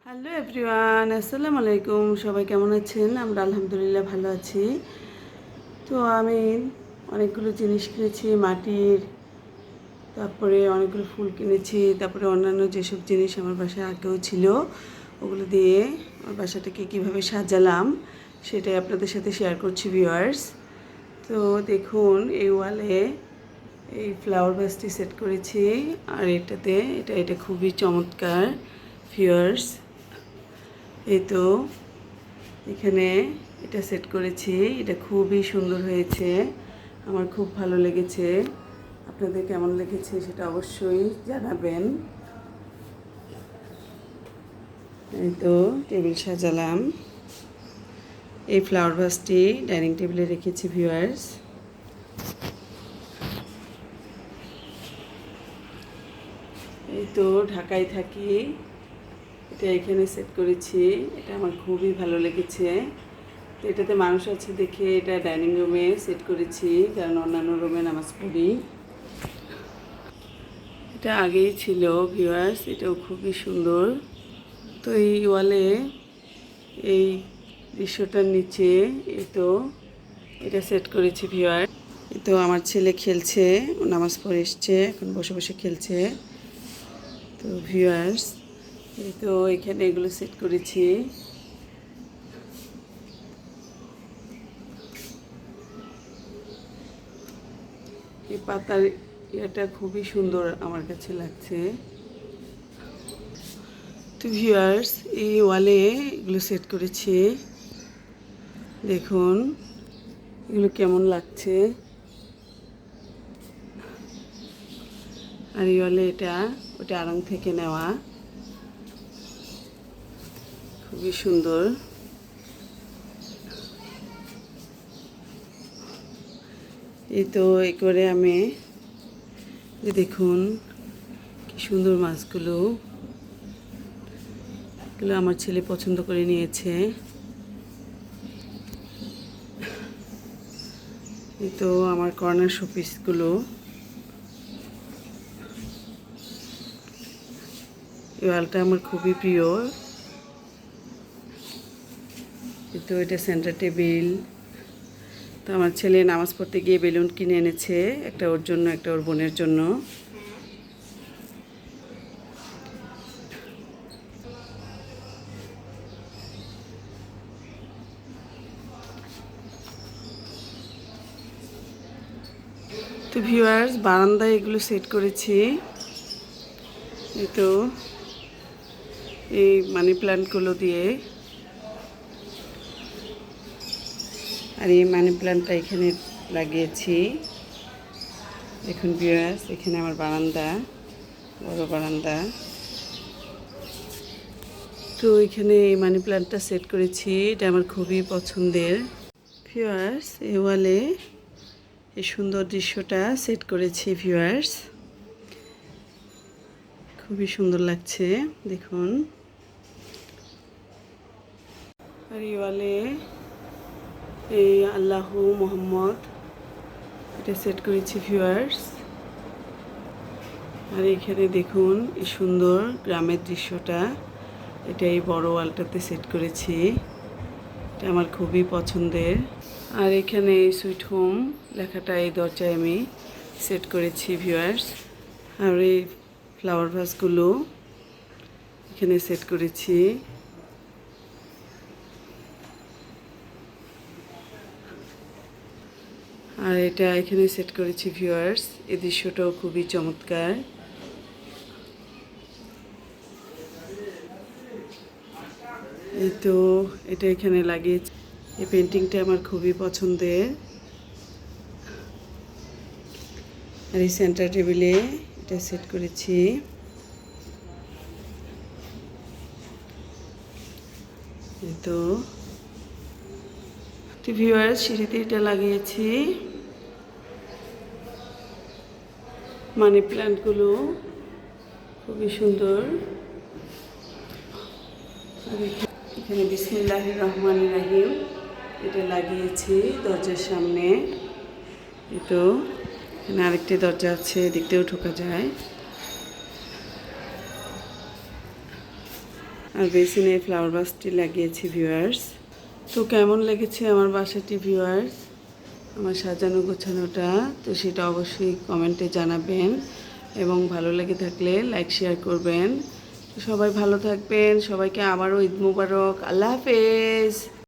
Hello everyone, আসসালামু আলাইকুম। সবাই কেমন আছেন? আমরা আলহামদুলিল্লাহ ভালো আছি। তো আমি অনেকগুলো জিনিস কিনেছি মাটির, তারপরে অনেকগুলো ফুল কিনেছি, তারপরে অন্যান্য যেসব জিনিস আমার বাসায় আগেও ছিল ওগুলো দিয়ে আমার বাসাটাকে কীভাবে সাজালাম সেটাই আপনাদের সাথে শেয়ার করছি ভিউয়ার্স। তো দেখুন, এই ওয়ালে এই ফ্লাওয়ার ভাসটি সেট করেছি, আর এটা খুবই চমৎকার ভিউয়ার্স। এই তো এখানে এটা সেট করেছি, এটা খুবই সুন্দর হয়েছে, আমার খুব ভালো লেগেছে। আপনাদের কেমন লেগেছে সেটা অবশ্যই জানাবেন। এই তো টেবিল সাজালাম, এই ফ্লাওয়ার ভাসটি ডাইনিং টেবিলে রেখেছি ভিউয়ার্স। এই তো ঢাকায় থাকি, এটা এখানে সেট করেছি, এটা আমার খুবই ভালো লেগেছে। তো এটাতে মানুষ আছে দেখে এটা ডাইনিং রুমে সেট করেছি, কারণ অন্যান্য রুমে নামাজ পড়ি। এটা আগেই ছিল ভিউয়ার্স, এটাও খুবই সুন্দর। তো এই ওয়ালে এই দৃশ্যটার নিচে এই তো এটা সেট করেছি ভিউয়ার্স। এই তো আমার ছেলে খেলছে, ও নামাজ পড়ে এসছে, এখন বসে বসে খেলছে। তো ভিউয়ার্স, এই তো এখানে এগুলো সেট করেছি। এই পাতার এটা খুবই সুন্দর আমার কাছে লাগছে। তো ভিউয়ার্স, এই ওয়ালে এগুলো সেট করেছি, দেখুন এগুলো কেমন লাগছে। আর এই ওয়ালে ওটা আড়ং থেকে নেওয়া, খুবই সুন্দর। এই তো এই করে আমি দেখুন কি সুন্দর মাছগুলো, এগুলো আমার ছেলে পছন্দ করে নিয়েছে। এই তো আমার কর্নার শোপিসগুলো, এই ওয়ালটা আমার খুবই প্রিয়। এই তো এটা সেন্টার টেবিল। তো আমার ছেলে নামাজ পড়তে গিয়ে বেলুন কিনে এনেছে, একটা ওর জন্য, একটা ওর বোনের জন্য। তো ভিউয়ার্স, বারান্দায় এগুলো সেট করেছি। এই তো এই মানি প্ল্যান্টগুলো দিয়ে, আর এই মানি প্ল্যান্টটা এখানে লাগিয়েছি। দেখুন ভিউয়ার্স, এখানে আমার বারান্দা, বড় বারান্দা। তো এখানে এই মানি প্ল্যান্টটা সেট করেছি, এটা আমার খুবই পছন্দের। ভিউয়ার্স, এই ওয়ালে এই সুন্দর দৃশ্যটা সেট করেছি ভিউয়ার্স, খুবই সুন্দর লাগছে দেখুন। আর এই ওয়ালে এই আল্লাহ মোহাম্মদ এটা সেট করেছি ভিউয়ার্স। আর এখানে দেখুন এই সুন্দর গ্রামের দৃশ্যটা, এটা এই বড় ওয়ালটাতে সেট করেছি, এটা আমার খুবই পছন্দের। আর এখানে এই সুইট হোম লেখাটা এই দরজায় আমি সেট করেছি ভিউয়ার্স। আর এই ফ্লাওয়ার ভাসগুলো এখানে সেট করেছি। আর এটা এখানে সেট করেছি ভিউয়ার্স, এই দৃশ্যটাও খুবই চমৎকার। এই তো এটা এখানে লাগিয়েছি, এই পেন্টিংটা আমার খুবই পছন্দের। আর এই সেন্টার টেবিলে এটা সেট করেছি। এই তো ভিউয়ার্স, সিঁড়িতে এটা লাগিয়েছি। মানি প্ল্যান্টগুলো খুবই সুন্দর। আর এখানে বিসমিল্লাহির রহমানির রহিম এটা লাগিয়েছি দরজার সামনে। এই তো এখানে আরেকটি দরজা আছে, এদিক দিয়েও ঢোকা যায়। আর বেসিনে ফ্লাওয়ার ভাসটি লাগিয়েছি ভিউয়ার্স। তো কেমন লেগেছে আমার বাসাটি ভিউয়ার্স, আমার সাজানো গোছানোটা, তো সেটা অবশ্যই কমেন্টে জানাবেন এবং ভালো লেগে থাকলে লাইক শেয়ার করবেন। তো সবাই ভালো থাকবেন, সবাইকে আবারও ঈদ মোবারক, আল্লাহ হাফেজ।